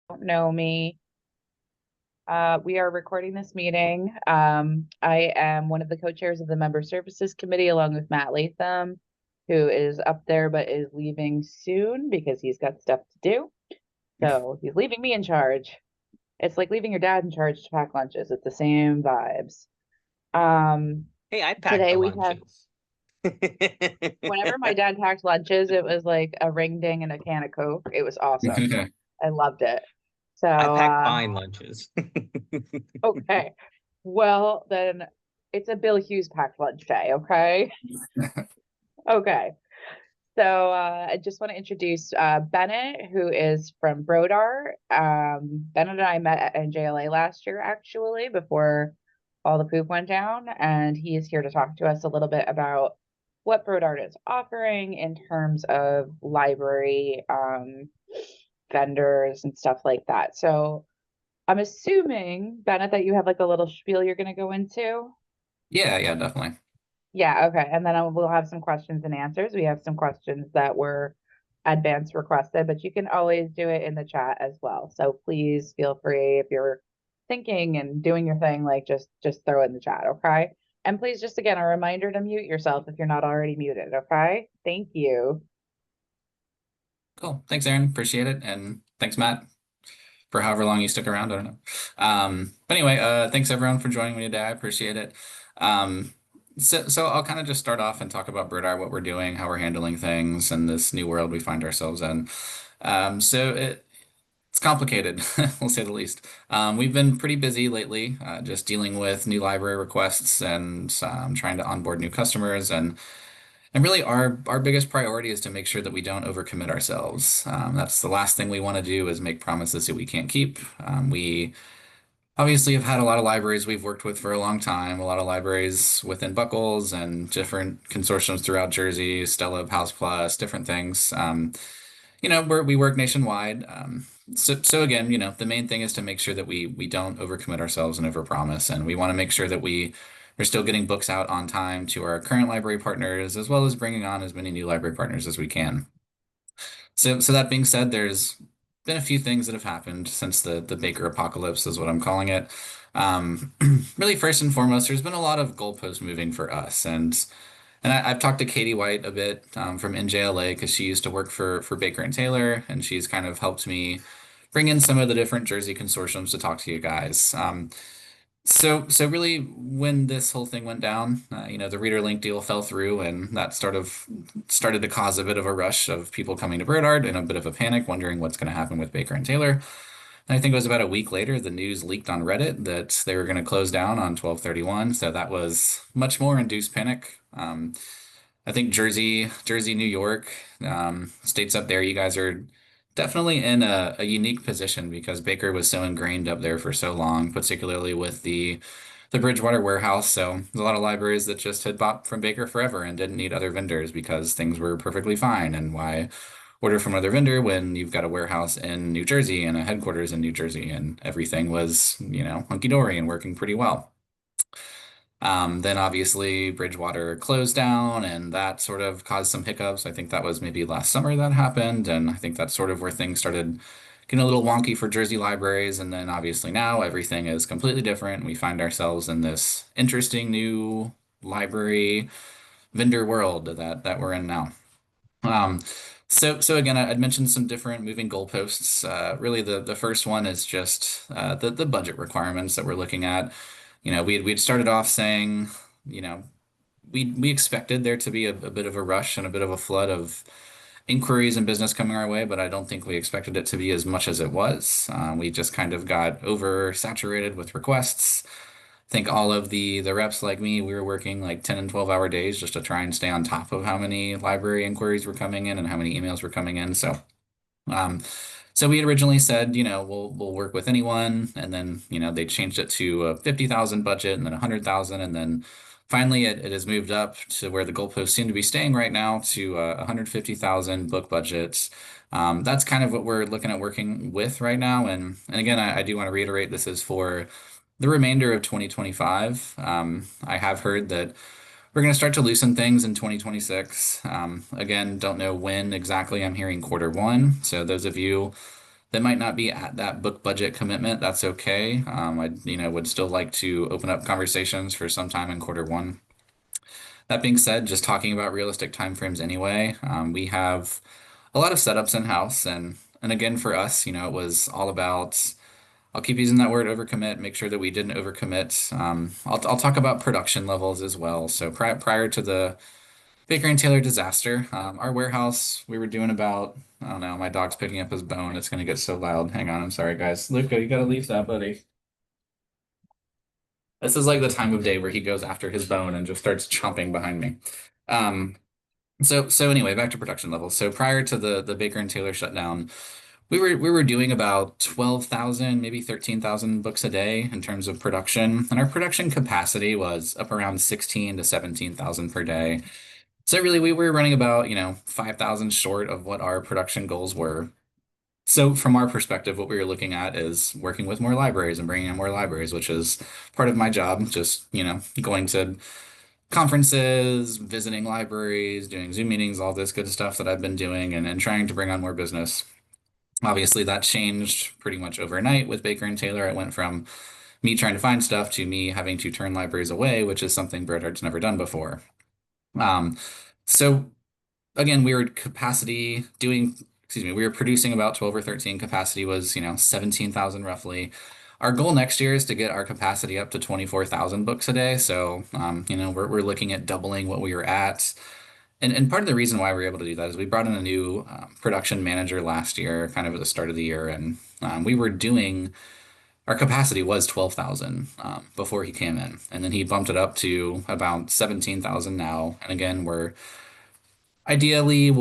Don't know me. We are recording this meeting. I am one of the co-chairs of the Member Services Committee along with Matt Latham, who is up there but is leaving soon because he's got stuff to do. So he's leaving me in charge. It's like leaving your dad in charge to pack lunches. It's the same vibes. Um, Hey, I packed Today the we have, lunches. whenever my dad packed lunches, it was like a ring ding and a can of Coke. It was awesome. I loved it. So, I packed fine lunches. okay. Well, then it's a Bill Hughes packed lunch day, okay? Okay. So I just want to introduce Bennett, who is from Brodart. Bennett and I met at NJLA last year, actually, before all the poop went down, and he is here to talk to us a little bit about what Brodart is offering in terms of library vendors and stuff like that. So I'm assuming, Bennett, that you have like a little spiel you're going to go into. Yeah, definitely. Yeah, okay. And then we'll have some questions and answers. We have some questions that were advance requested, but you can always do it in the chat as well. So please feel free if you're thinking and doing your thing, like just throw it in the chat, okay? And please just again a reminder to mute yourself if you're not already muted, okay? Thank you. Cool. Thanks, Aaron. Appreciate it. And thanks, Matt, for however long you stuck around. I don't know. But anyway, thanks everyone for joining me today. I appreciate it. So I'll kind of just start off and talk about Brodart, what we're doing, how we're handling things, and this new world we find ourselves in. It's complicated, we'll say the least. We've been pretty busy lately, just dealing with new library requests and trying to onboard new customers and really, our biggest priority is to make sure that we don't overcommit ourselves. That's the last thing we want to do is make promises that we can't keep. We obviously have had a lot of libraries we've worked with for a long time, a lot of libraries within Buckles and different consortiums throughout Jersey, Stella, House Plus, different things. We work nationwide. So again, the main thing is to make sure that we don't overcommit ourselves and overpromise, and we want to make sure that we are still getting books out on time to our current library partners, as well as bringing on as many new library partners as we can. So that being said, there's been a few things that have happened since the Baker apocalypse is what I'm calling it. Really, first and foremost, there's been a lot of goalpost moving for us, and I've talked to Katie White a bit from NJLA because she used to work for Baker and Taylor, and she's kind of helped me bring in some of the different Jersey consortiums to talk to you guys. So really, when this whole thing went down, the Reader Link deal fell through, and that started to cause a bit of a rush of people coming to Brodart and a bit of a panic, wondering what's going to happen with Baker and Taylor. And I think it was about a week later, the news leaked on Reddit that they were going to close down on 12/31. So that was much more induced panic. I think Jersey, New York, states up there, you guys are definitely in a unique position because Baker was so ingrained up there for so long, particularly with the Bridgewater warehouse. So there's a lot of libraries that just had bought from Baker forever and didn't need other vendors because things were perfectly fine. And why order from another vendor when you've got a warehouse in New Jersey and a headquarters in New Jersey and everything was, hunky-dory and working pretty well. Then obviously Bridgewater closed down and that sort of caused some hiccups. I think that was maybe last summer that happened. And I think that's sort of where things started getting a little wonky for Jersey libraries. And then obviously now everything is completely different. We find ourselves in this interesting new library vendor world that we're in now. Um, so again, I'd mentioned some different moving goalposts. Really, the first one is just the budget requirements that we're looking at. We'd started off saying, you know, we expected there to be a bit of a rush and a bit of a flood of inquiries and business coming our way, but I don't think we expected it to be as much as it was. We just kind of got oversaturated with requests. I think all of the reps like me, we were working like 10 and 12-hour days just to try and stay on top of how many library inquiries were coming in and how many emails were coming in. Um, so we had originally said, we'll work with anyone, and then they changed it to a 50,000 budget, and then 100,000, and then finally it has moved up to where the goalposts seem to be staying right now to 150,000 book budgets. That's kind of what we're looking at working with right now, and again, I do want to reiterate this is for the remainder of 2025. I have heard that we're going to start to loosen things in 2026. Again, don't know when exactly. I'm hearing quarter one. So those of you They might not be at that book budget commitment. That's okay. I, would still like to open up conversations for some time in quarter 1. That being said, just talking about realistic timeframes anyway, we have a lot of setups in house, and again for us, it was all about. I'll keep using that word overcommit, make sure that we didn't overcommit. I'll talk about production levels as well. So prior to the Baker and Taylor disaster, our warehouse, we were doing about, I don't know, my dog's picking up his bone. It's going to get so loud. Hang on, I'm sorry, guys. Luca, you got to leave that, buddy. This is like the time of day where he goes after his bone and just starts chomping behind me. Um, so anyway, back to production levels. So prior to the Baker and Taylor shutdown, we were doing about 12,000, maybe 13,000 books a day in terms of production, and our production capacity was up around 16 to 17,000 per day. So really, we were running about, 5,000 short of what our production goals were. So from our perspective, what we were looking at is working with more libraries and bringing in more libraries, which is part of my job, just, going to conferences, visiting libraries, doing Zoom meetings, all this good stuff that I've been doing and trying to bring on more business. Obviously, that changed pretty much overnight with Baker and Taylor. It went from me trying to find stuff to me having to turn libraries away, which is something Brodart's never done before. Um, so again, we were capacity doing, excuse me, we were producing about 12 or 13. Capacity was, 17,000 roughly. Our goal next year is to get our capacity up to 24,000 books a day. So, we're looking at doubling what we were at. And part of the reason why we were able to do that is we brought in a new production manager last year, kind of at the start of the year, and we were doing our capacity was 12,000 before he came in, and then he bumped it up to about 17,000 now. And again, we'll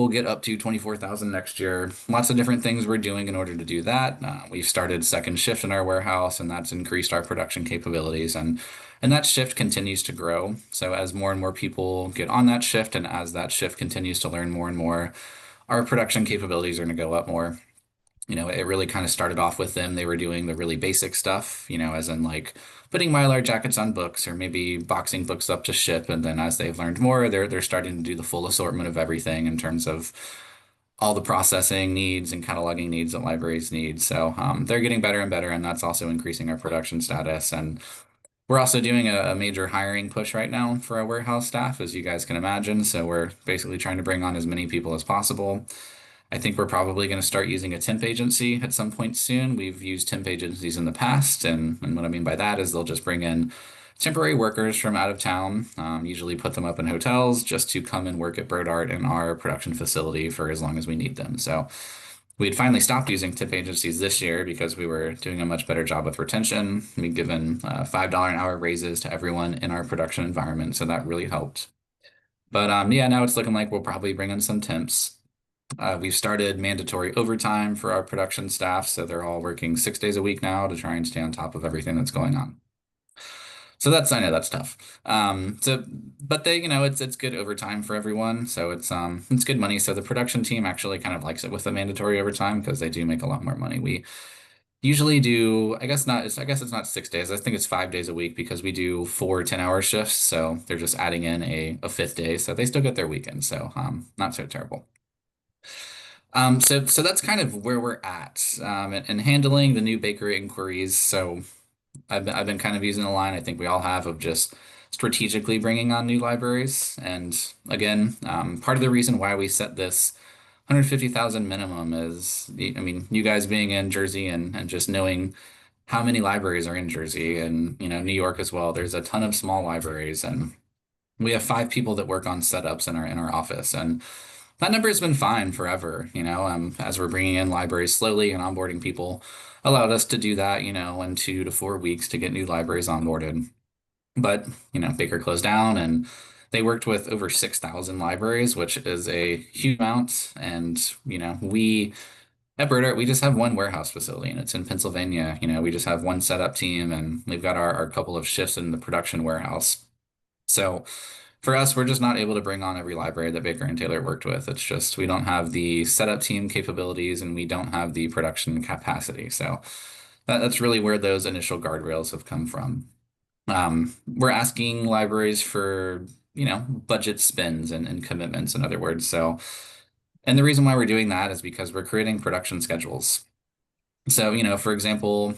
get up to 24,000 next year. Lots of different things we're doing in order to do that. We've started second shift in our warehouse, and that's increased our production capabilities, and that shift continues to grow. So as more and more people get on that shift, and as that shift continues to learn more and more, our production capabilities are going to go up more. It really kind of started off with them. They were doing the really basic stuff, as in like putting Mylar jackets on books or maybe boxing books up to ship. And then as they've learned more, they're starting to do the full assortment of everything in terms of all the processing needs and cataloging needs that libraries need. So they're getting better and better, and that's also increasing our production status. And we're also doing a major hiring push right now for our warehouse staff, as you guys can imagine. So we're basically trying to bring on as many people as possible. I think we're probably going to start using a temp agency at some point soon. We've used temp agencies in the past, and what I mean by that is they'll just bring in temporary workers from out of town, usually put them up in hotels just to come and work at Brodart in our production facility for as long as we need them. So we'd finally stopped using temp agencies this year because we were doing a much better job with retention. We'd given $5 an hour raises to everyone in our production environment, so that really helped. But yeah, now it's looking like we'll probably bring in some temps. We've started mandatory overtime for our production staff, so they're all working 6 days a week now to try and stay on top of everything that's going on. So I know that's tough. But it's good overtime for everyone, so it's good money. So the production team actually kind of likes it with the mandatory overtime because they do make a lot more money. We usually do, I guess it's not 6 days. I think it's 5 days a week because we do 4 10-hour shifts, so they're just adding in a fifth day, so they still get their weekend. So not so terrible. So that's kind of where we're at, and handling the new bakery inquiries. So I've been kind of using the line I think we all have of just strategically bringing on new libraries. And again, part of the reason why we set this 150,000 minimum is, I mean, you guys being in Jersey and just knowing how many libraries are in Jersey and, New York as well. There's a ton of small libraries, and we have 5 people that work on setups in our office, and that number has been fine forever, as we're bringing in libraries slowly and onboarding people allowed us to do that, in 2 to 4 weeks to get new libraries onboarded. But, Baker closed down and they worked with over 6,000 libraries, which is a huge amount. And, we at Brodart, we just have one warehouse facility and it's in Pennsylvania. We just have one setup team and we've got our couple of shifts in the production warehouse. So for us, we're just not able to bring on every library that Baker and Taylor worked with. It's just we don't have the setup team capabilities and we don't have the production capacity. So that's really where those initial guardrails have come from. We're asking libraries for, budget spends and commitments, in other words. So, and the reason why we're doing that is because we're creating production schedules. So, for example,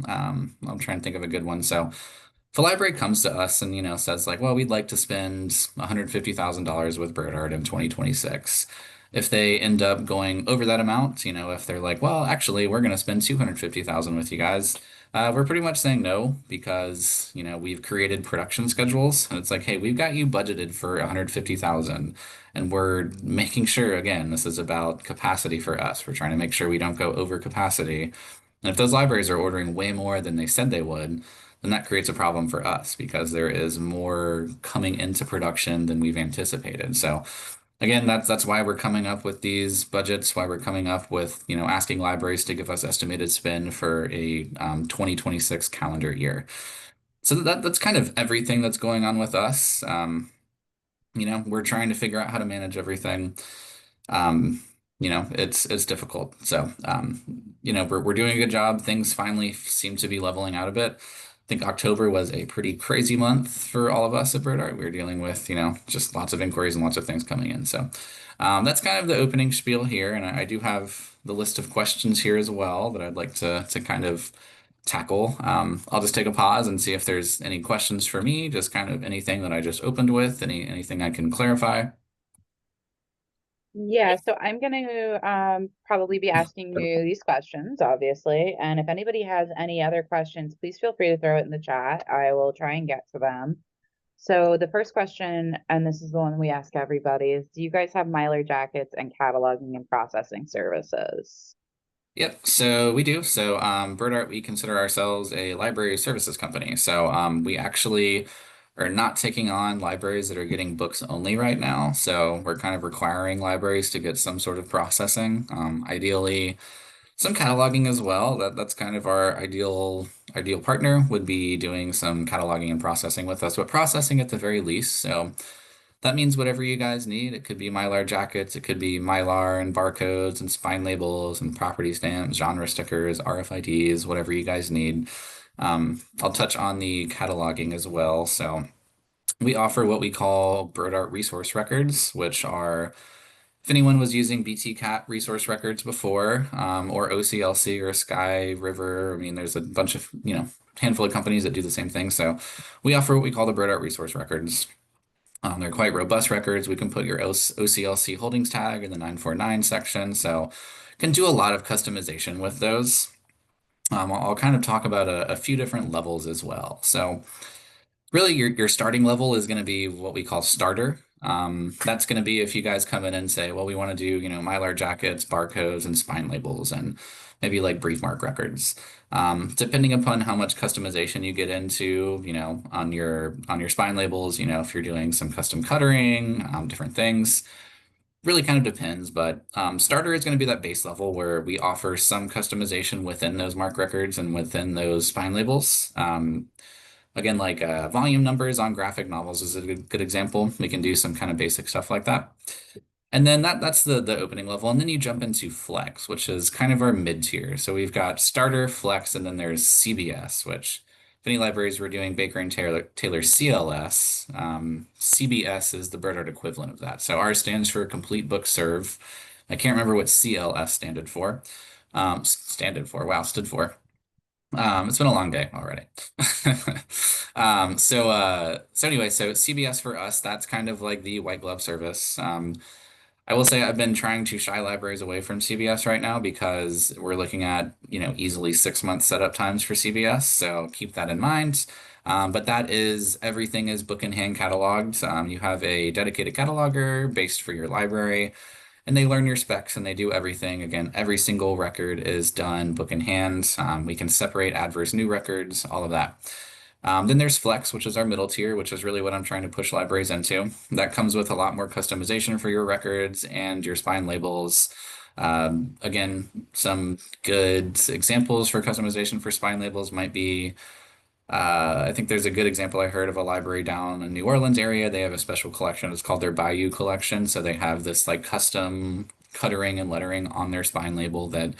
I'm trying to think of a good one. So if a library comes to us and, says like, well, we'd like to spend $150,000 with Brodart in 2026. If they end up going over that amount, if they're like, well, actually, we're going to spend 250,000 with you guys, we're pretty much saying no because, we've created production schedules and it's like, hey, we've got you budgeted for 150,000 and we're making sure, again, this is about capacity for us. We're trying to make sure we don't go over capacity. And if those libraries are ordering way more than they said they would, then that creates a problem for us because there is more coming into production than we've anticipated. So again, that's why we're coming up with these budgets, why we're coming up with, asking libraries to give us estimated spend for a 2026 calendar year. So that's kind of everything that's going on with us. We're trying to figure out how to manage everything. um, it's difficult. So, we're doing a good job. Things finally seem to be leveling out a bit. I think October was a pretty crazy month for all of us at Brodart. We were dealing with, just lots of inquiries and lots of things coming in. So, that's kind of the opening spiel here. And I do have the list of questions here as well that I'd like to kind of tackle. I'll just take a pause and see if there's any questions for me, just kind of anything that I just opened with, anything I can clarify. Yeah, so I'm going to probably be asking you these questions, obviously. And if anybody has any other questions, please feel free to throw it in the chat. I will try and get to them. So the first question, and this is the one we ask everybody, is do you guys have Mylar jackets and cataloging and processing services? Yep, so we do. So, Brodart, we consider ourselves a library services company. So, we actually are not taking on libraries that are getting books only right now. So, we're kind of requiring libraries to get some sort of processing, ideally some cataloging as well. That's kind of our ideal partner would be doing some cataloging and processing with us, but processing at the very least. So, that means whatever you guys need. It could be Mylar jackets, it could be Mylar and barcodes and spine labels and property stamps, genre stickers, RFIDs, whatever you guys need. I'll touch on the cataloging as well. So we offer what we call Brodart resource records, which are if anyone was using BTCat resource records before, or OCLC or Sky River, I mean, there's a bunch of, handful of companies that do the same thing. So we offer what we call the Brodart resource records. They're quite robust records. We can put your OCLC holdings tag in the 949 section, so can do a lot of customization with those. I'll kind of talk about a few different levels as well. So really your starting level is going to be what we call starter. That's going to be if you guys come in and say, well, we want to do, Mylar jackets, barcodes, and spine labels, and maybe like brief mark records. Depending upon how much customization you get into, on your spine labels, if you're doing some custom cuttering, different things, really kind of depends. But starter is going to be that base level where we offer some customization within those mark records and within those spine labels. Again, like volume numbers on graphic novels is a good example. We can do some kind of basic stuff like that. And then that's the opening level. And then you jump into Flex, which is kind of our mid tier. So we've got Starter, Flex, and then there's CBS, which if any libraries were doing Baker and Taylor CLS, CBS is the Brodart equivalent of that. So R stands for Complete Book Serve. I can't remember what CLS standard for. Wow, stood for. It's been a long day already. So anyway, so CBS for us, that's kind of like the white glove service. I will say I've been trying to shy libraries away from CBS right now because we're looking at, easily 6 month setup times for CBS. So keep that in mind. But that is everything is book in hand cataloged. You have a dedicated cataloger based for your library and they learn your specs and they do everything. Again, every single record is done book in hand. We can separate adverse new records, all of that. Then there's Flex, which is our middle tier, which is really what I'm trying to push libraries into. That comes with a lot more customization for your records and your spine labels. Again, some good examples for customization for spine labels might be I think there's a good example I heard of a library down in New Orleans area. They have a special collection. It's called their Bayou collection. So they have this like custom cuttering and lettering on their spine label that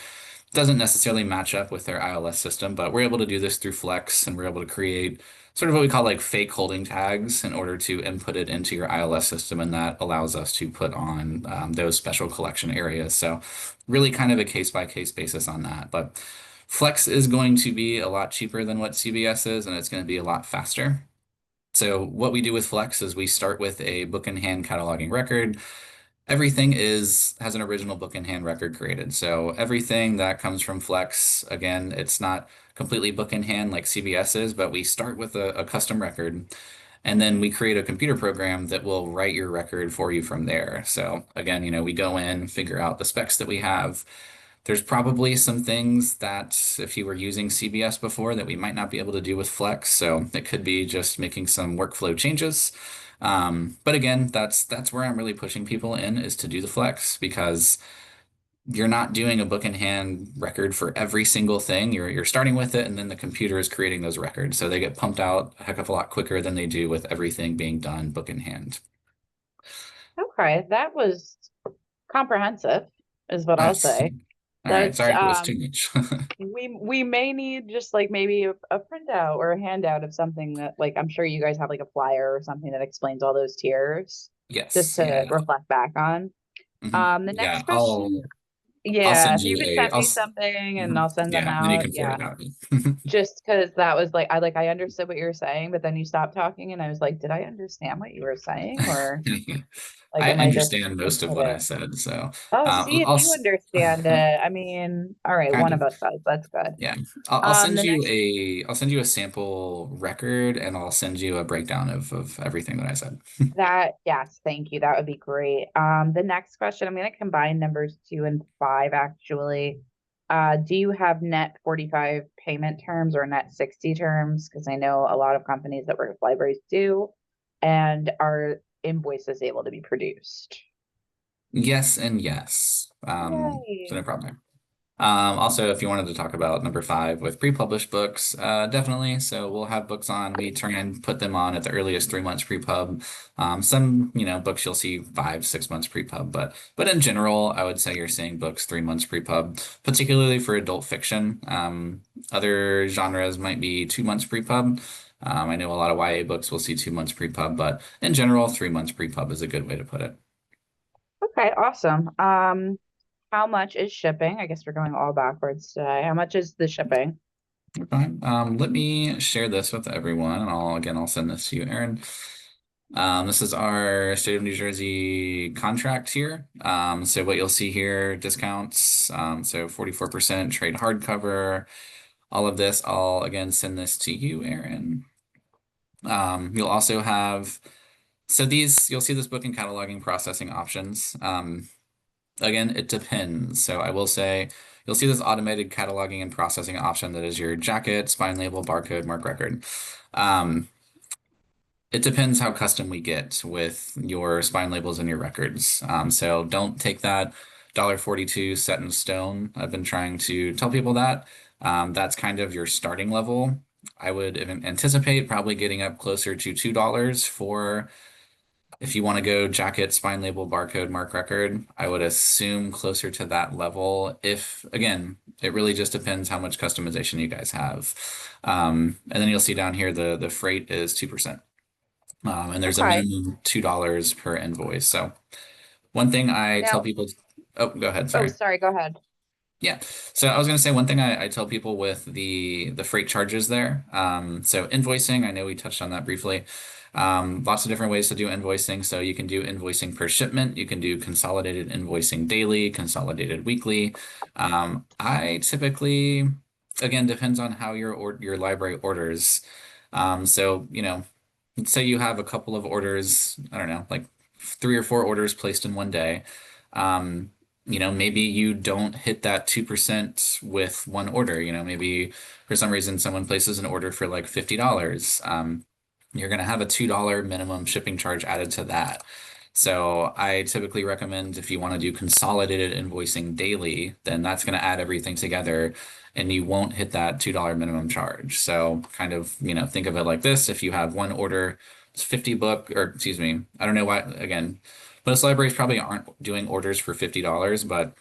doesn't necessarily match up with their ILS system, but we're able to do this through Flex, and we're able to create sort of what we call like fake holding tags in order to input it into your ILS system, and that allows us to put on those special collection areas. So really kind of a case by case basis on that. But Flex is going to be a lot cheaper than what CBS is, and it's going to be a lot faster. So what we do with Flex is we start with a book in hand cataloging record. Everything is has an original book in hand record created. So everything that comes from Flex, again, it's not completely book in hand like CBS is, but we start with a custom record, and then we create a computer program that will write your record for you from there. So again, we go in, figure out the specs that we have. There's probably some things that if you were using CBS before that we might not be able to do with Flex. So it could be just making some workflow changes. But again, that's where I'm really pushing people in is to do the Flex because you're not doing a book in hand record for every single thing. You're starting with it, and then the computer is creating those records. So they get pumped out a heck of a lot quicker than they do with everything being done book in hand. Okay, that was comprehensive, is what I'll Nice. say. All right. That's Sorry if it was too much. we may need just like maybe a printout or a handout of something that like I'm sure you guys have like a flyer or something that explains all those tiers just Yes. to Yeah. reflect back on. The Yeah. next question, I'll yeah, send if you you could a send me something and mhm. I'll send them Yeah, then you out, can forward yeah. it out. Just because that was I understood what you were saying, but then you stopped talking and I was like, did I understand what you were saying? Or like I am I just understand most of what I inputting? said, so Oh, see if I'll you understand it. I mean, all right, kind one of. of us does. That's good. Yeah, I'll send The you next a sample record, and I'll send you a breakdown of everything that I said. that, yes, thank you. That would be great. The next question, I'm going to combine numbers 2 and 5 actually. Do you have net 45 payment terms or net 60 terms? Because I know a lot of companies that work with libraries do, and are invoices able to be produced? Yes and yes. So Yay. no problem. Also, if you wanted to talk about number five with pre-published books, definitely. So we'll have books on. We try and put them on at the earliest 3 months pre-pub. Some, books you'll see 5, 6 months pre-pub, but in general, I would say you're seeing books 3 months pre-pub, particularly for adult fiction. Other genres might be 2 months pre-pub. I know a lot of YA books will see 2 months pre-pub, but in general, 3 months pre-pub is a good way to put it. Okay, awesome. How much is shipping? I guess we're going all backwards today. How much is the shipping? Okay. Let me share this with everyone, and I'll send this to you, Aaron. This is our state of New Jersey contract here. So what you'll see here, discounts, so 44% trade hardcover, all of this. I'll again send this to you, Aaron. You'll also have, so you'll see this book and cataloging processing options. Again, it depends. So I will say you'll see this automated cataloging and processing option that is your jacket, spine label, barcode, mark record. Um, it depends how custom we get with your spine labels and your records. So don't take that $1.42 set in stone. I've been trying to tell people that. That's kind of your starting level. I would anticipate probably getting up closer to $2 for if you want to go jacket, spine label, barcode, mark record. I would assume closer to that level. If, again, it really just depends how much customization you guys have. And then you'll see down here the freight is 2%. And there's a Okay. minimum $2 per invoice. So one thing I tell Now, people, oh, go ahead, oh, sorry. sorry, go ahead. Yeah. So I was going to say one thing I tell people with the freight charges there. So invoicing, I know we touched on that briefly. Lots of different ways to do invoicing. So you can do invoicing per shipment. You can do consolidated invoicing daily, consolidated weekly. I typically, again, depends on how your library orders. So, let's say you have a couple of orders, I don't know, like 3 or 4 orders placed in one day. Um, maybe you don't hit that 2% with one order. Maybe for some reason someone places an order for like $50. You're going to have a $2 minimum shipping charge added to that. So I typically recommend if you want to do consolidated invoicing daily, then that's going to add everything together and you won't hit that $2 minimum charge. So kind of, think of it like this. If you have one order, it's 50 book, or excuse me, I don't know why, again, most libraries probably aren't doing orders for $50, but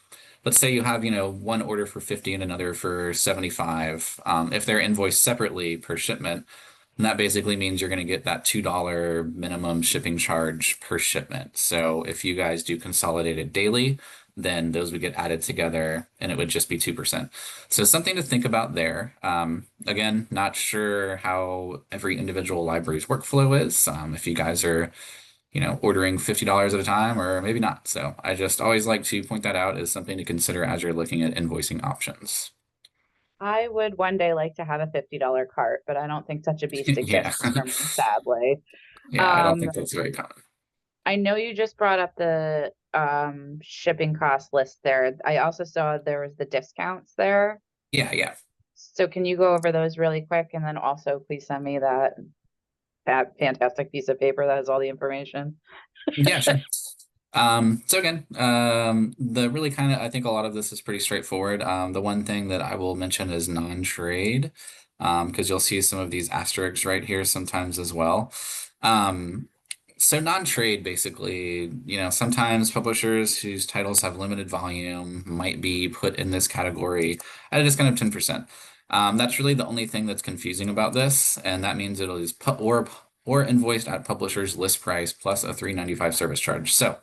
let's say you have, one order for 50 and another for 75. If they're invoiced separately per shipment, then that basically means you're going to get that $2 minimum shipping charge per shipment. So if you guys do consolidated daily, then those would get added together and it would just be 2%. So something to think about there. Again, not sure how every individual library's workflow is. If you guys are ordering $50 at a time or maybe not. So I just always like to point that out as something to consider as you're looking at invoicing options. I would one day like to have a $50 cart, but I don't think such a beast Yeah. exists for me, sadly. Yeah, I don't Um, think that's very common. I know you just brought up the shipping cost list there. I also saw there was the discounts there. Yeah, yeah. So can you go over those really quick and then also please send me that fantastic piece of paper that has all the information? Yeah, sure. So again, the really kind of, I think a lot of this is pretty straightforward. The one thing that I will mention is non-trade, because you'll see some of these asterisks right here sometimes as well. Um, so non-trade basically, sometimes publishers whose titles have limited volume might be put in this category at a discount of 10%. That's really the only thing that's confusing about this, and that means it'll is put or invoiced at publisher's list price plus a 395 service charge. So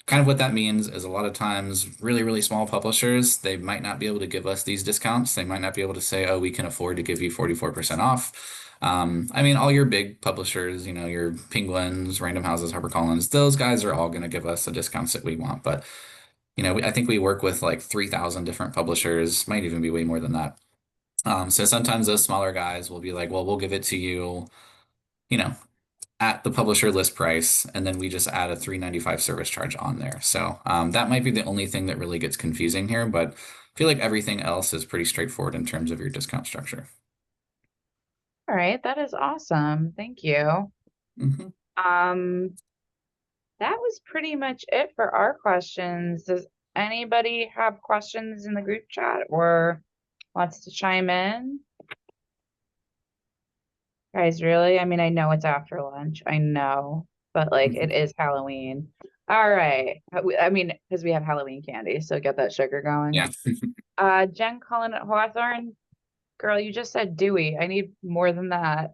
kind of what that means is a lot of times really, really small publishers, they might not be able to give us these discounts. They might not be able to say, oh, we can afford to give you 44% off. I mean, all your big publishers, your Penguins, Random Houses, HarperCollins, those guys are all going to give us the discounts that we want. But, I think we work with like 3,000 different publishers, might even be way more than that. So sometimes those smaller guys will be like, well, we'll give it to you, you know, at the publisher list price, and then we just add a 395 service charge on there. So that might be the only thing that really gets confusing here, but I feel like everything else is pretty straightforward in terms of your discount structure. All right, that is awesome. Thank you. Hmm. Um, that was pretty much it for our questions. Does anybody have questions in the group chat or wants to chime in? Guys, really? I mean, I know it's after lunch. I know, but like it is Halloween. All right. I mean, because we have Halloween candy, so get that sugar going. Yeah. Jen Cullen at Hawthorne, girl, you just said Dewey. I need more than that.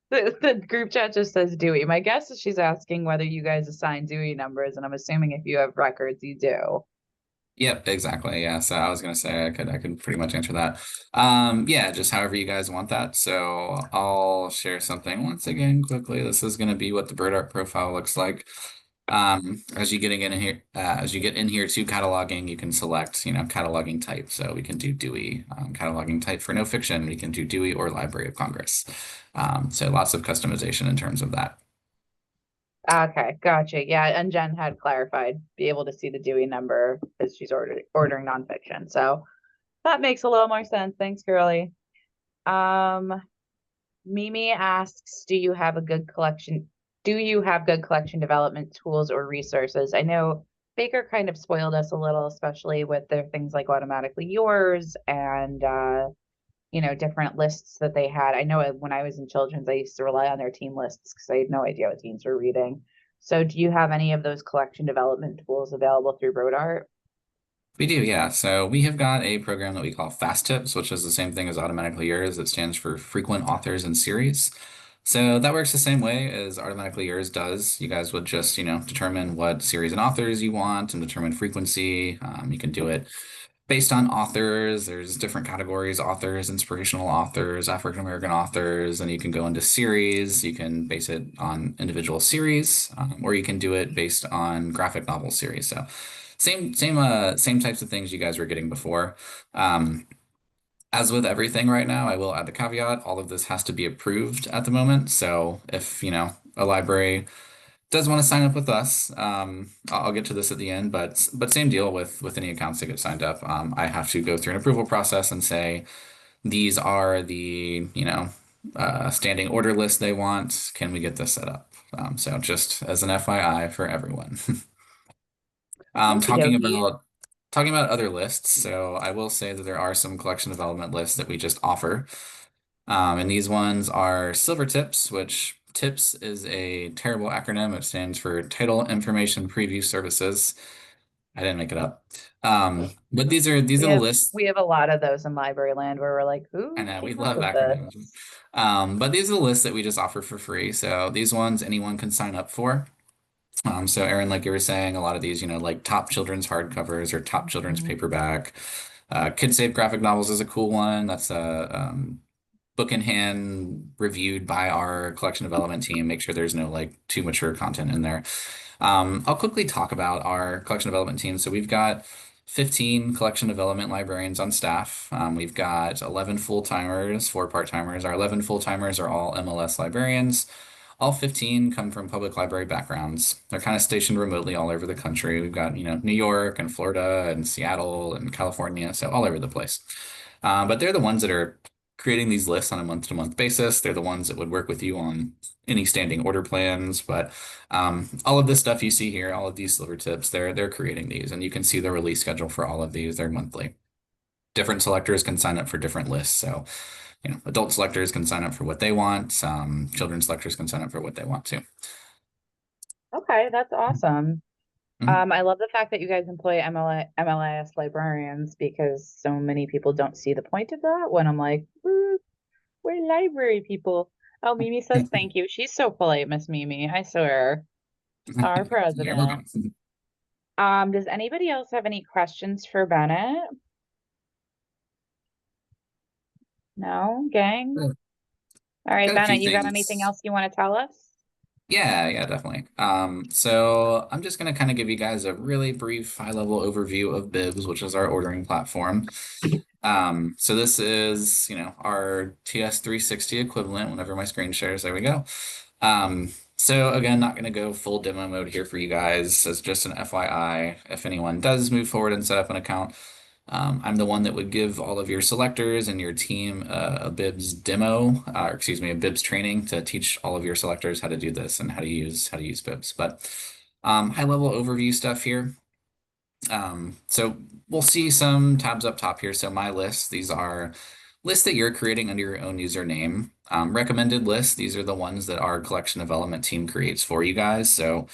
The group chat just says Dewey. My guess is she's asking whether you guys assign Dewey numbers, and I'm assuming if you have records, you do. Yep, exactly. Yeah. So I was gonna say I could pretty much answer that. Yeah, just however you guys want that. So I'll share something once again quickly. This is gonna be what the Brodart profile looks like. As you getting in here, as you get in here to cataloging, you can select, cataloging type. So we can do Dewey, cataloging type for no fiction. We can do Dewey or Library of Congress. So lots of customization in terms of that. Okay, gotcha. Yeah, and Jen had clarified, be able to see the Dewey number as she's ordering nonfiction. So that makes a little more sense. Thanks, girly. Um, Mimi asks, do you have a good collection? Do you have good collection development tools or resources? I know Baker kind of spoiled us a little, especially with their things like automatically yours and different lists that they had. I know when I was in children's, I used to rely on their team lists because I had no idea what teens were reading. So do you have any of those collection development tools available through Brodart? We do, yeah. So we have got a program that we call Fast Tips, which is the same thing as Automatically Yours. It stands for Frequent Authors and Series. So that works the same way as Automatically Yours does. You guys would just, determine what series and authors you want and determine frequency. You can do it based on authors. There's different categories: authors, inspirational authors, African American authors, and you can go into series. You can base it on individual series, or you can do it based on graphic novel series. So same types of things you guys were getting before. Um, as with everything right now, I will add the caveat, all of this has to be approved at the moment. So if, a library does want to sign up with us, I'll get to this at the end, but same deal with any accounts that get signed up. I have to go through an approval process and say these are the, standing order list they want. Can we get this set up? So just as an FYI for everyone. Um, Okie talking dokie. about talking about other lists, so I will say that there are some collection development lists that we just offer. And these ones are Silver Tips, which TIPS is a terrible acronym. It stands for Title Information Preview Services. I didn't make it up. But these We are the have lists. we have a lot of those in library land where we're like, I who know we came up love with acronyms. this? But these are the lists that we just offer for free. So these ones anyone can sign up for. So Aaron, like you were saying, a lot of these, like top children's hardcovers or top children's Mhm. paperback. Kid Safe graphic novels is a cool one. That's a book in hand reviewed by our collection development team. Make sure there's no like too mature content in there. I'll quickly talk about our collection development team. So we've got 15 collection development librarians on staff. We've got 11 full-timers, 4 part-timers. Our 11 full-timers are all MLS librarians. All 15 come from public library backgrounds. They're kind of stationed remotely all over the country. We've got, New York and Florida and Seattle and California, so all over the place. But they're the ones that are creating these lists on a month-to-month basis. They're the ones that would work with you on any standing order plans. But all of this stuff you see here, all of these silver tips, they're creating these, and you can see the release schedule for all of these. They're monthly. Different selectors can sign up for different lists. So, adult selectors can sign up for what they want. Children selectors can sign up for what they want to. Okay, that's awesome. Mhm. I love the fact that you guys employ MLIS librarians because so many people don't see the point of that when I'm like, "Ooh, we're library people." Oh, Mimi says thank you. She's so polite, Miss Mimi. I swear. Our You're president. welcome. Does anybody else have any questions for Bennett? No, gang? All right, Got a few Bennett, you got anything things. else you want to tell us? Yeah, definitely. So I'm just gonna kind of give you guys a really brief high-level overview of Bibs, which is our ordering platform. So this is, our TS360 equivalent whenever my screen shares. There we go. So again, not gonna go full demo mode here for you guys. As just an FYI, if anyone does move forward and set up an account, I'm the one that would give all of your selectors and your team a Bibs demo, or excuse me, a Bibs training to teach all of your selectors how to do this and how to use Bibs. But high level overview stuff here. So we'll see some tabs up top here. So my list, these are lists that you're creating under your own username. Recommended lists, these are the ones that our collection development team creates for you guys. So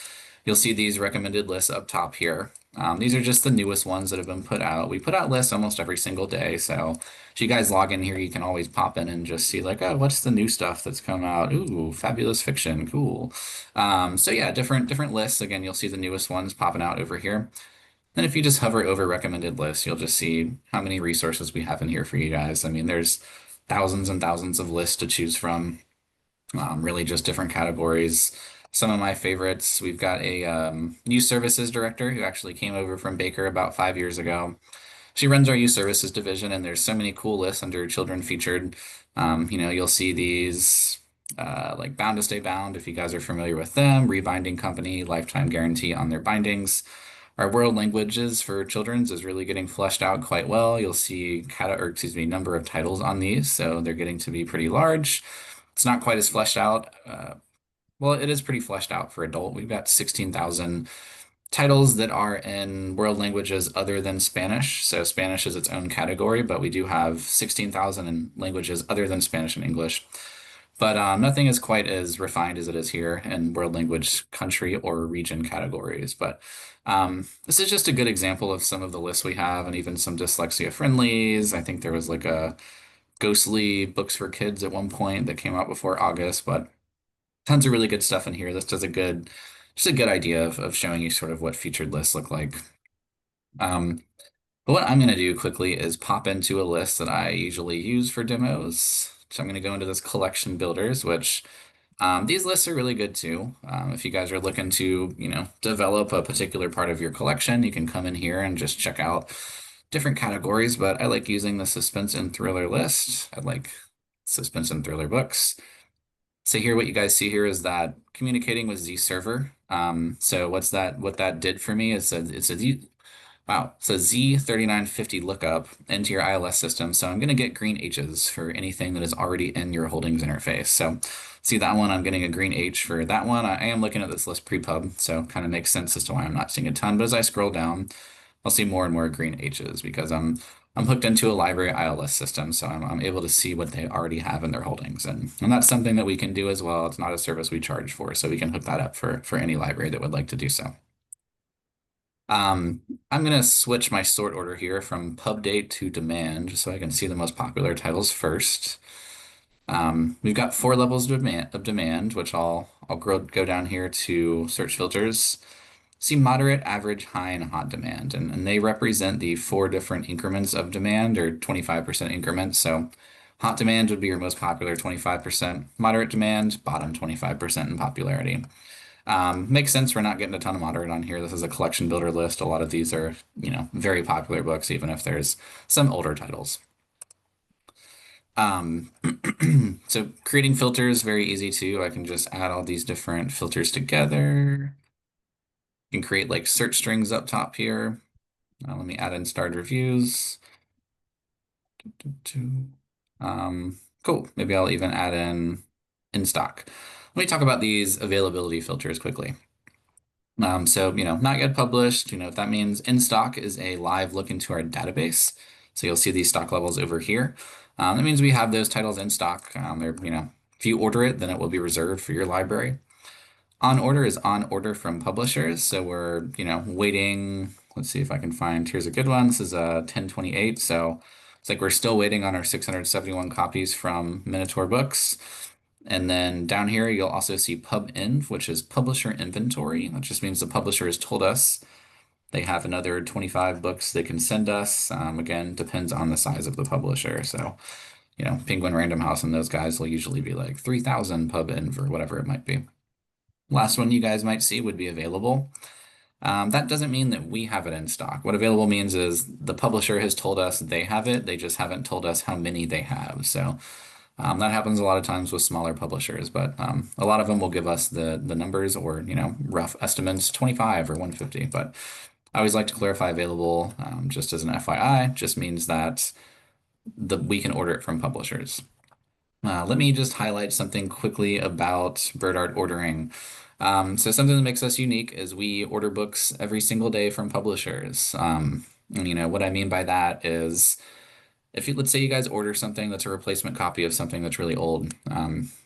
you'll see these recommended lists up top here. These are just the newest ones that have been put out. We put out lists almost every single day. So if you guys log in here, you can always pop in and just see like, oh, what's the new stuff that's come out? Ooh, fabulous fiction, cool. So yeah, different lists. Again, you'll see the newest ones popping out over here. And if you just hover over recommended lists, you'll just see how many resources we have in here for you guys. I mean, there's thousands and thousands of lists to choose from, really just different categories. Some of my favorites, we've got a youth services director who actually came over from Baker about 5 years ago. She runs our youth services division, and there's so many cool lists under children featured. You'll see these like Bound to Stay Bound, if you guys are familiar with them, Rebinding Company, lifetime guarantee on their bindings. Our world languages for children's is really getting fleshed out quite well. You'll see number of titles on these, so they're getting to be pretty large. It's not quite as fleshed out. Well, it is pretty fleshed out for adult. We've got 16,000 titles that are in world languages other than Spanish. So Spanish is its own category, but we do have 16,000 in languages other than Spanish and English. But nothing is quite as refined as it is here in world language, country, or region categories. But this is just a good example of some of the lists we have, and even some dyslexia friendlies. I think there was like a ghostly books for kids at one point that came out before August, but tons of really good stuff in here. This does just a good idea of showing you sort of what featured lists look like. Um, but what I'm going to do quickly is pop into a list that I usually use for demos. So I'm going to go into this collection builders, which these lists are really good too. If you guys are looking to, develop a particular part of your collection, you can come in here and just check out different categories. But I like using the suspense and thriller list. I like suspense and thriller books. So here, what you guys see here is that communicating with Z server. So what that did for me is wow, so Z3950 lookup into your ILS system. So I'm going to get green H's for anything that is already in your holdings interface. So see that one, I'm getting a green H for that one. I am looking at this list pre-pub, so kind of makes sense as to why I'm not seeing a ton. But as I scroll down, I'll see more and more green H's because I'm hooked into a library ILS system, so I'm able to see what they already have in their holdings. And that's something that we can do as well. It's not a service we charge for, so we can hook that up for any library that would like to do so. Um, I'm gonna switch my sort order here from pub date to demand, just so I can see the most popular titles first. We've got four levels of demand, which I'll go down here to search filters. See moderate, average, high, and hot demand, and they represent the four different increments of demand, or 25% increments. So hot demand would be your most popular, 25%. Moderate demand, bottom 25% in popularity. Makes sense. We're not getting a ton of moderate on here. This is a collection builder list. A lot of these are, very popular books, even if there's some older titles. Um, so creating filters, very easy too. I can just add all these different filters together. You can create like search strings up top here. Let me add in starred reviews. Cool. Maybe I'll even add in stock. Let me talk about these availability filters quickly. So, not yet published, what that means. In stock is a live look into our database. So you'll see these stock levels over here. That means we have those titles in stock. If you order it, then it will be reserved for your library. On order is on order from publishers. So we're, waiting. Let's see if I can find, here's a good one. This is a 1028. So it's like we're still waiting on our 671 copies from Minotaur Books. And then down here, you'll also see pub inv, which is publisher inventory. That just means the publisher has told us they have another 25 books they can send us. Again, depends on the size of the publisher. So, Penguin Random House and those guys will usually be like 3,000 pub inv or whatever it might be. Last one you guys might see would be available. That doesn't mean that we have it in stock. What available means is the publisher has told us they have it. They just haven't told us how many they have. So that happens a lot of times with smaller publishers, but a lot of them will give us the numbers or rough estimates, 25 or 150. But I always like to clarify available, just as an FYI. Just means that we can order it from publishers. Let me just highlight something quickly about Brodart ordering. So something that makes us unique is we order books every single day from publishers. And, what I mean by that is if let's say you guys order something that's a replacement copy of something that's really old,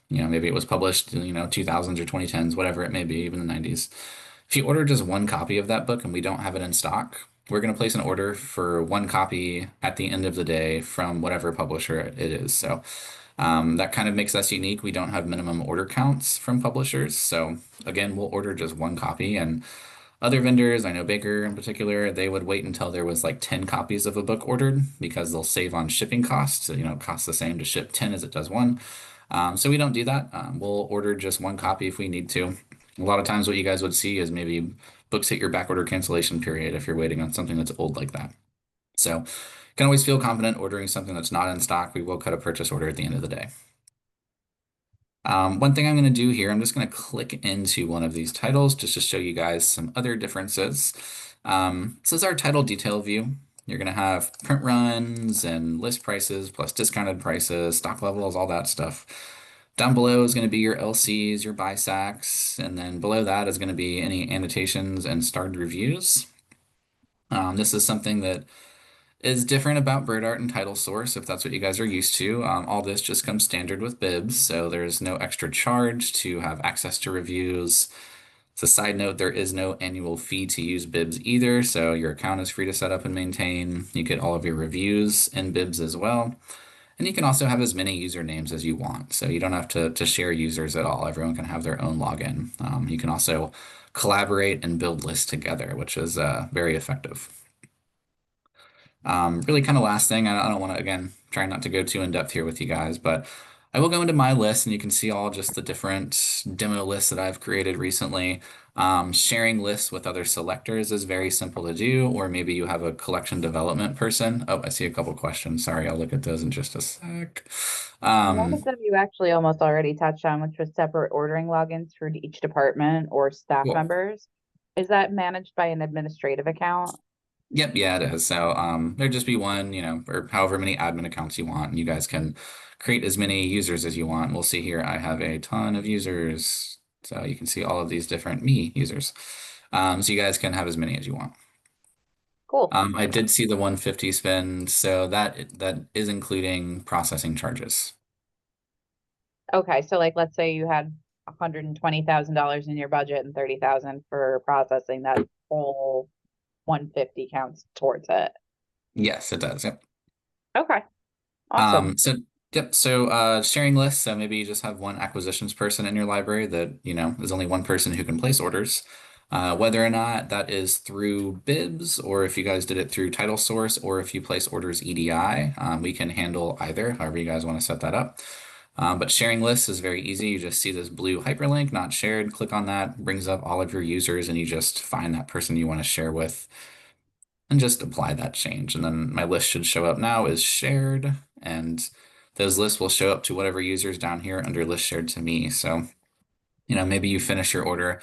maybe it was published in, 2000s or 2010s, whatever it may be, even the 90s. If you order just one copy of that book and we don't have it in stock, we're going to place an order for one copy at the end of the day from whatever publisher it is. So that kind of makes us unique. We don't have minimum order counts from publishers. So again, we'll order just one copy, and other vendors, I know Baker in particular, they would wait until there was like 10 copies of a book ordered because they'll save on shipping costs. So, it costs the same to ship 10 as it does one. So we don't do that. We'll order just one copy if we need to. A lot of times, what you guys would see is maybe books hit your back order cancellation period if you're waiting on something that's old like that. So, can always feel confident ordering something that's not in stock. We will cut a purchase order at the end of the day. One thing I'm going to do here, I'm just going to click into one of these titles just to show you guys some other differences. This is our title detail view. You're going to have print runs and list prices plus discounted prices, stock levels, all that stuff. Down below is going to be your LCs, your buy sacks, and then below that is going to be any annotations and starred reviews. This is something that is different about Brodart and Title Source, if that's what you guys are used to. All this just comes standard with bibs, so there's no extra charge to have access to reviews. As a side note, there is no annual fee to use bibs either, so your account is free to set up and maintain. You get all of your reviews in bibs as well. And you can also have as many usernames as you want, so you don't have to share users at all. Everyone can have their own login. You can also collaborate and build lists together, which is very effective. Really kind of last thing, I don't want to, again, try not to go too in depth here with you guys, but I will go into my list and you can see all just the different demo lists that I've created recently. Sharing lists with other selectors is very simple to do, or maybe you have a collection development person. Oh, I see a couple questions. Sorry, I'll look at those in just a sec. One of Um, them you actually almost already touched on, which was separate ordering logins for each department or staff cool. members. Is that managed by an administrative account? Yep, yeah, it is. So there'd just be one, or however many admin accounts you want, and you guys can create as many users as you want. We'll see here, I have a ton of users. So you can see all of these different me users. So you guys can have as many as you want. Cool. I did see the 150 spend, so that is including processing charges. Okay, so like let's say you had $120,000 in your budget and 30,000 for processing that whole 150 counts towards it. Yes, it does. Yep. Okay, awesome. So yep. So sharing lists. So maybe you just have one acquisitions person in your library that, is only one person who can place orders. Whether or not that is through Bibs or if you guys did it through Title Source or if you place orders EDI, we can handle either, however you guys want to set that up. But sharing lists is very easy. You just see this blue hyperlink, not shared. Click on that, brings up all of your users, and you just find that person you want to share with and just apply that change. And then my list should show up now is shared, and those lists will show up to whatever users down here under list shared to me. So, maybe you finish your order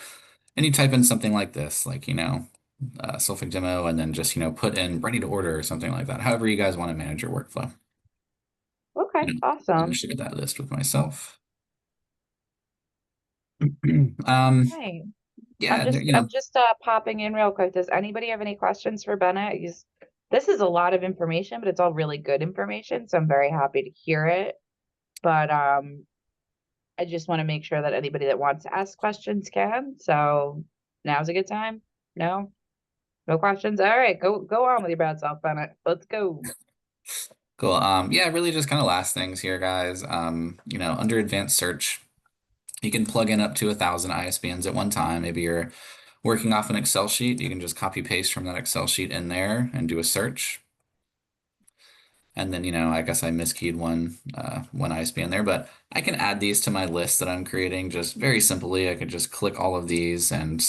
and you type in something like this, like, Sulfig demo, and then just, put in ready to order or something like that. However you guys want to manage your workflow. Okay, I'll awesome. share that list with myself. Um, Hey, I'm yeah, just I'm just popping in real quick. Does anybody have any questions for Bennett? This is a lot of information, but it's all really good information, so I'm very happy to hear it. But I just want to make sure that anybody that wants to ask questions can. So now's a good time. No? No questions? All right, go on with your bad self, Bennett. Let's go. cool. Yeah, really just kind of last things here, guys. Under advanced search, you can plug in up to 1,000 ISBNs at one time. Maybe you're working off an Excel sheet. You can just copy paste from that Excel sheet in there and do a search. And then, I guess I miskeyed one ISBN there, but I can add these to my list that I'm creating just very simply. I could just click all of these and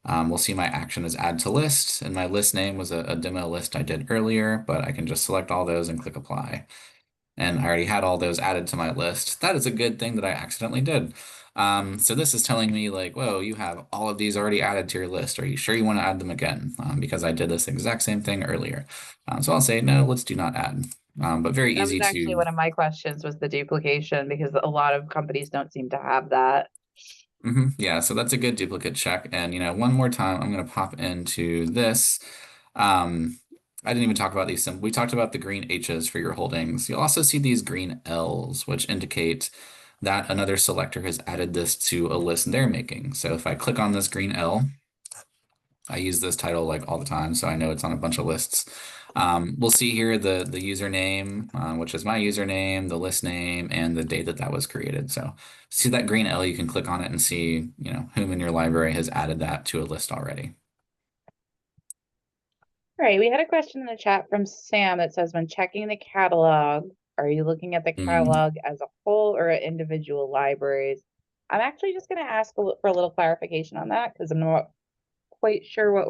we'll see my action is add to list. And my list name was a demo list I did earlier, but I can just select all those and click apply. And I already had all those added to my list. That is a good thing that I accidentally did. So this is telling me like, whoa, you have all of these already added to your list. Are you sure you want to add them again? Because I did this exact same thing earlier. So I'll say, no, let's do not add. But very That was easy actually to, one of my questions was the duplication because a lot of companies don't seem to have that. yeah, so that's a good duplicate check. And, one more time, I'm going to pop into this. Um, I didn't even talk about these. We talked about the green H's for your holdings. You'll also see these green L's, which indicate that another selector has added this to a list they're making. So if I click on this green L, I use this title like all the time, so I know it's on a bunch of lists. We'll see here the username, which is my username, the list name, and the date that that was created. So see that green L, you can click on it and see, whom in your library has added that to a list already. All right, we had a question in the chat from Sam that says, when checking the catalog, are you looking at the Mm. catalog as a whole or at individual libraries? I'm actually just going to ask for a little clarification on that because I'm not quite sure what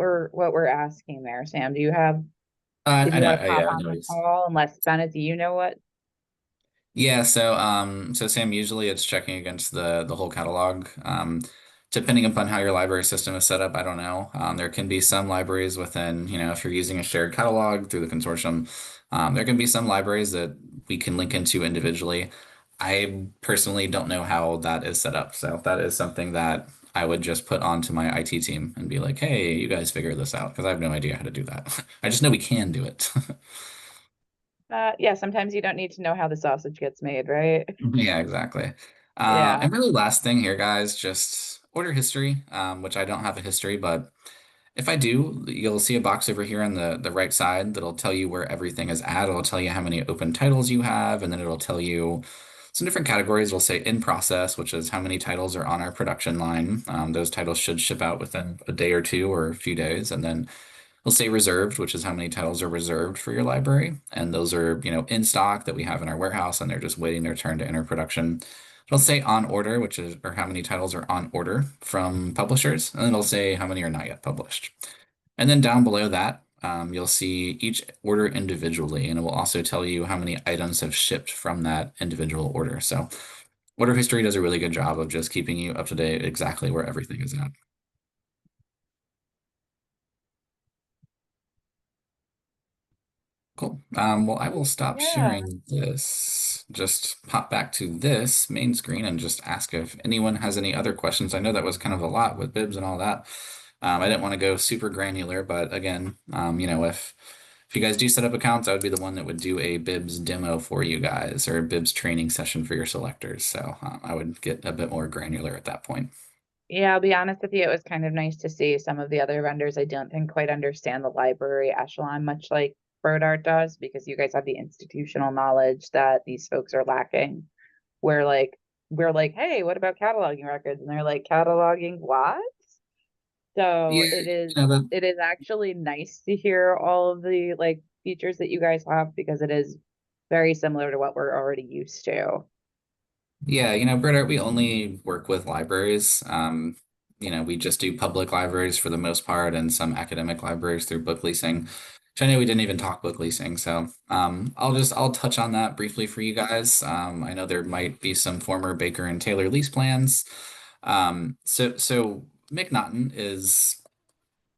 we're asking there. Sam, did I you know, want to pop yeah, I on know. the call? Unless Bennett, do you know what? Yeah, so Sam, usually it's checking against the whole catalog. Depending upon how your library system is set up, I don't know. There can be some libraries within, if you're using a shared catalog through the consortium, there can be some libraries that we can link into individually. I personally don't know how that is set up, so that is something that I would just put onto my IT team and be like, "Hey, you guys figure this out," because I have no idea how to do that. I just know we can do it. Yeah, sometimes you don't need to know how the sausage gets made, right? Yeah, exactly. Yeah. And really last thing here, guys, just order history, which I don't have a history, but if I do, you'll see a box over here on the right side that'll tell you where everything is at. It'll tell you how many open titles you have, and then it'll tell you some different categories. It'll say in process, which is how many titles are on our production line. Those titles should ship out within a day or two or a few days, and then we'll say reserved, which is how many titles are reserved for your library. And those are, in stock that we have in our warehouse and they're just waiting their turn to enter production. It'll say on order, which is or how many titles are on order from publishers, and then it'll say how many are not yet published. And then down below that, you'll see each order individually, and it will also tell you how many items have shipped from that individual order. So order history does a really good job of just keeping you up to date exactly where everything is at. Cool. Well, I will stop Yeah. sharing this. Just pop back to this main screen and just ask if anyone has any other questions. I know that was kind of a lot with bibs and all that. I didn't want to go super granular, but again, if you guys do set up accounts, I would be the one that would do a bibs demo for you guys or a bibs training session for your selectors. So I would get a bit more granular at that point. Yeah, I'll be honest with you, it was kind of nice to see some of the other vendors I don't think quite understand the library echelon, much like Brodart does, because you guys have the institutional knowledge that these folks are lacking. Where like we're like, hey, what about cataloging records? And they're like, cataloging what? So Yeah, that it is actually nice to hear all of the like features that you guys have because it is very similar to what we're already used to. Yeah, Brodart, we only work with libraries. We just do public libraries for the most part and some academic libraries through book leasing. Which I know we didn't even talk book leasing, so I'll touch on that briefly for you guys. I know there might be some former Baker and Taylor lease plans. So McNaughton is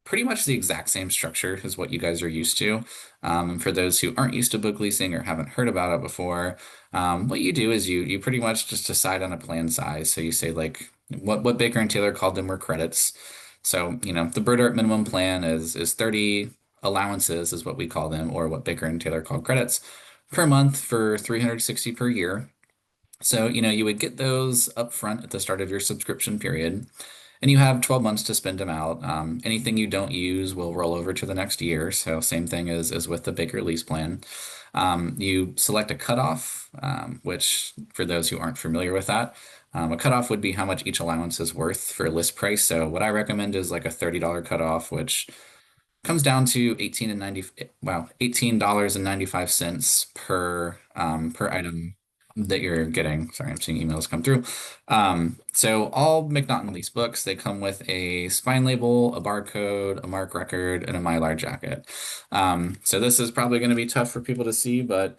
pretty much the exact same structure as what you guys are used to. And for those who aren't used to book leasing or haven't heard about it before, what you do is you pretty much just decide on a plan size. So you say like what Baker and Taylor called them were credits. So, the Bird Art minimum plan is 30 allowances is what we call them, or what Baker and Taylor called credits per month for 360 per year. So, you would get those up front at the start of your subscription period, and you have 12 months to spend them out. Anything you don't use will roll over to the next year. So, same thing as with the Baker lease plan. You select a cutoff, which, for those who aren't familiar with that, a cutoff would be how much each allowance is worth for list price. So, what I recommend is like a $30 cutoff, which comes down to 18 and 95 cents per item that you're getting. Sorry, I'm seeing emails come through. So all McNaughton lease books, they come with a spine label, a barcode, a mark record, and a Mylar jacket. So this is probably going to be tough for people to see, but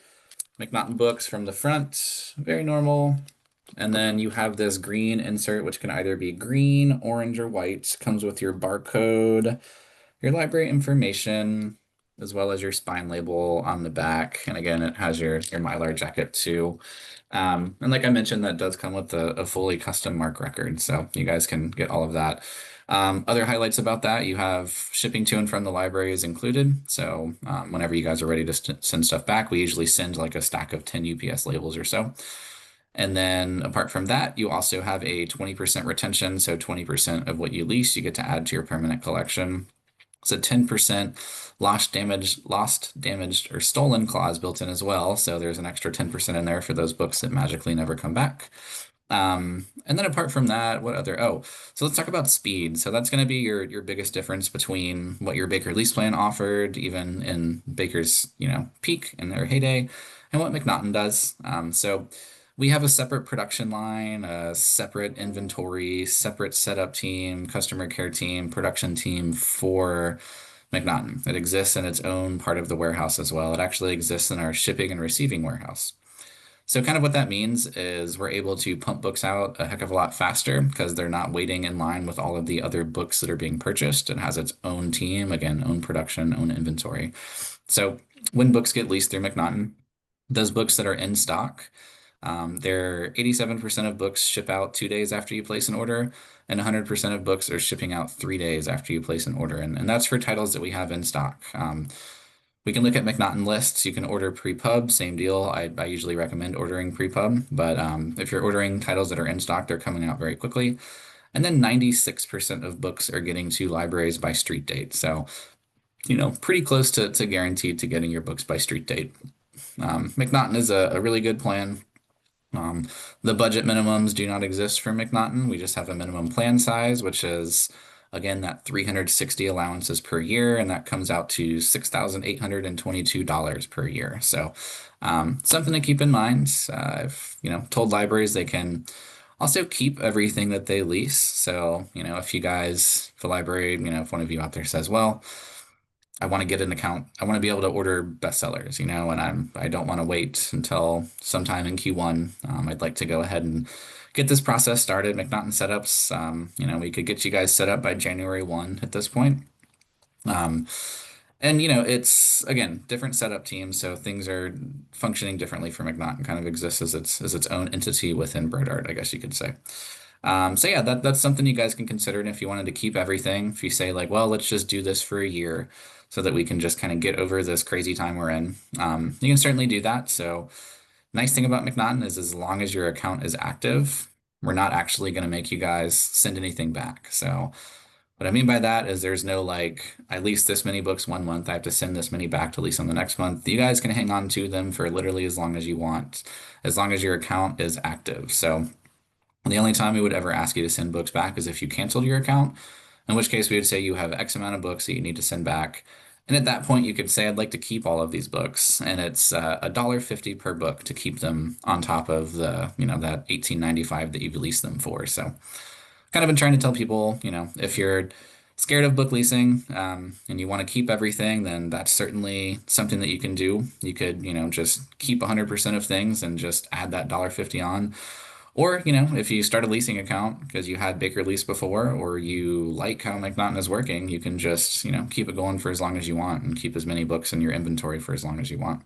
McNaughton books from the front, very normal. And then you have this green insert, which can either be green, orange, or white. Comes with your barcode, your library information, as well as your spine label on the back. And again, it has your Mylar jacket too. And like I mentioned, that does come with a fully custom mark record, so you guys can get all of that. Other highlights about that, you have shipping to and from the library is included. So whenever you guys are ready to send stuff back, we usually send like a stack of 10 UPS labels or so. And then apart from that, you also have a 20% retention. So 20% of what you lease, you get to add to your permanent collection. It's a 10% lost, damaged, or stolen clause built in as well. So there's an extra 10% in there for those books that magically never come back. And then apart from that, what other? Oh, so let's talk about speed. So that's going to be your biggest difference between what your Baker lease plan offered, even in Baker's, peak in their heyday, and what McNaughton does. So we have a separate production line, a separate inventory, separate setup team, customer care team, production team for McNaughton. It exists in its own part of the warehouse as well. It actually exists in our shipping and receiving warehouse. So kind of what that means is we're able to pump books out a heck of a lot faster because they're not waiting in line with all of the other books that are being purchased. It has its own team, again, own production, own inventory. So when books get leased through McNaughton, those books that are in stock, they're 87% of books ship out 2 days after you place an order, and 100% of books are shipping out 3 days after you place an order. And that's for titles that we have in stock. We can look at McNaughton lists. You can order pre-pub, same deal. I usually recommend ordering pre-pub, but if you're ordering titles that are in stock, they're coming out very quickly. And then 96% of books are getting to libraries by street date. So, pretty close to guaranteed to getting your books by street date. McNaughton is a really good plan. The budget minimums do not exist for McNaughton. We just have a minimum plan size, which is, again, that 360 allowances per year, and that comes out to $6,822 per year. So, something to keep in mind. I've, told libraries they can also keep everything that they lease. So, if you guys, the library, if one of you out there says, well, I want to get an account. I want to be able to order bestsellers, and I don't want to wait until sometime in Q1. I'd like to go ahead and get this process started. McNaughton setups, we could get you guys set up by January 1 at this point. Um, and it's again different setup teams, so things are functioning differently for McNaughton. Kind of exists as its own entity within Brodart, I guess you could say. So yeah, that's something you guys can consider. And if you wanted to keep everything, if you say like, well, let's just do this for a year so that we can just kind of get over this crazy time we're in, you can certainly do that. So nice thing about McNaughton is as long as your account is active, we're not actually going to make you guys send anything back. So what I mean by that is there's no like, I leased this many books 1 month, I have to send this many back to lease on the next month. You guys can hang on to them for literally as long as you want, as long as your account is active. So the only time we would ever ask you to send books back is if you canceled your account, in which case we would say you have X amount of books that you need to send back. And at that point, you could say, I'd like to keep all of these books. And it's $1.50 per book to keep them on top of the, that 18.95 that you've leased them for. So kind of been trying to tell people, if you're scared of book leasing and you want to keep everything, then that's certainly something that you can do. You could, just keep 100% of things and just add that $1.50 on. Or, if you start a leasing account because you had Baker Lease before, or you like how McNaughton is working, you can just, keep it going for as long as you want and keep as many books in your inventory for as long as you want.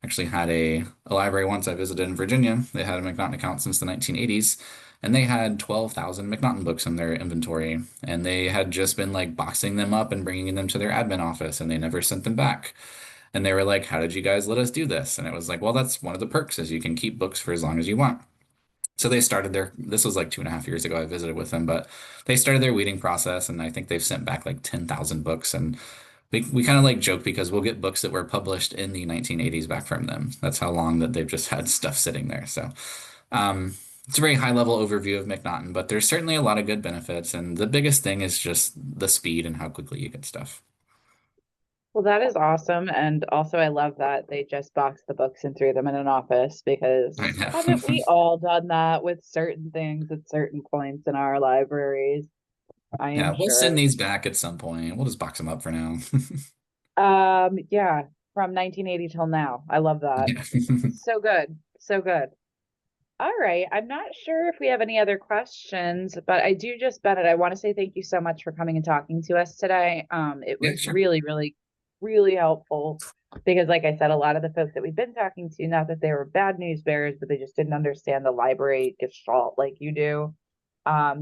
Actually had a library once I visited in Virginia. They had a McNaughton account since the 1980s, and they had 12,000 McNaughton books in their inventory, and they had just been like boxing them up and bringing them to their admin office, and they never sent them back. And they were like, "How did you guys let us do this?" And it was like, "Well, that's one of the perks is you can keep books for as long as you want." So they started this was like 2.5 years ago I visited with them, but they started their weeding process, and I think they've sent back like 10,000 books. And we kind of like joke because we'll get books that were published in the 1980s back from them. That's how long that they've just had stuff sitting there. So it's a very high level overview of McNaughton, but there's certainly a lot of good benefits. And the biggest thing is just the speed and how quickly you get stuff. Well, that is awesome. And also, I love that they just boxed the books and threw them in an office I because know. haven't we all done that with certain things at certain points in our libraries? I Yeah, am we'll send sure. these back at some point. We'll just box them up for now. Yeah, from 1980 till now. I love that. Yeah. So good. So good. All right. I'm not sure if we have any other questions, but I do just, Bennett, I want to say thank you so much for coming and talking to us today. It Yeah, was sure. really, really, really helpful because, like I said, a lot of the folks that we've been talking to, not that they were bad news bearers, but they just didn't understand the library gestalt like you do.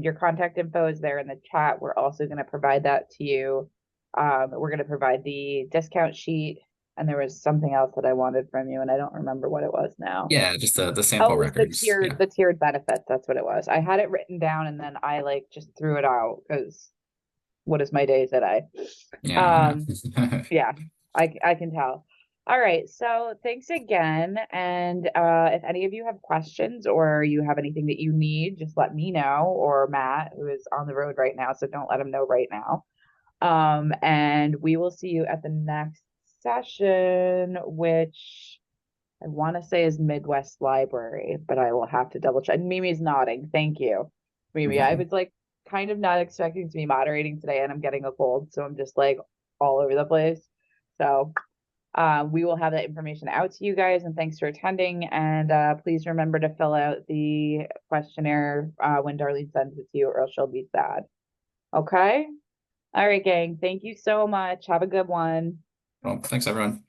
Your contact info is there in the chat. We're also going to provide that to you. We're going to provide the discount sheet, and there was something else that I wanted from you, and I don't remember what it was now. Yeah, just the Oh, sample it was the records. Yeah. tiered benefits. That's what it was. I had it written down and then I like just threw it out because what is my day today? Yeah, I Um, know. yeah, I can tell. All right, so thanks again. And if any of you have questions or you have anything that you need, just let me know or Matt, who is on the road right now, so don't let him know right now. And we will see you at the next session, which I want to say is Midwest Library, but I will have to double check. Mimi's nodding. Thank you, Mimi. I Mhm. was like kind of not expecting to be moderating today, and I'm getting a cold, so I'm just like all over the place. So we will have that information out to you guys, and thanks for attending. And please remember to fill out the questionnaire when Darlene sends it to you, or else she'll be sad. Okay? All right, gang. Thank you so much. Have a good one. Well, thanks everyone.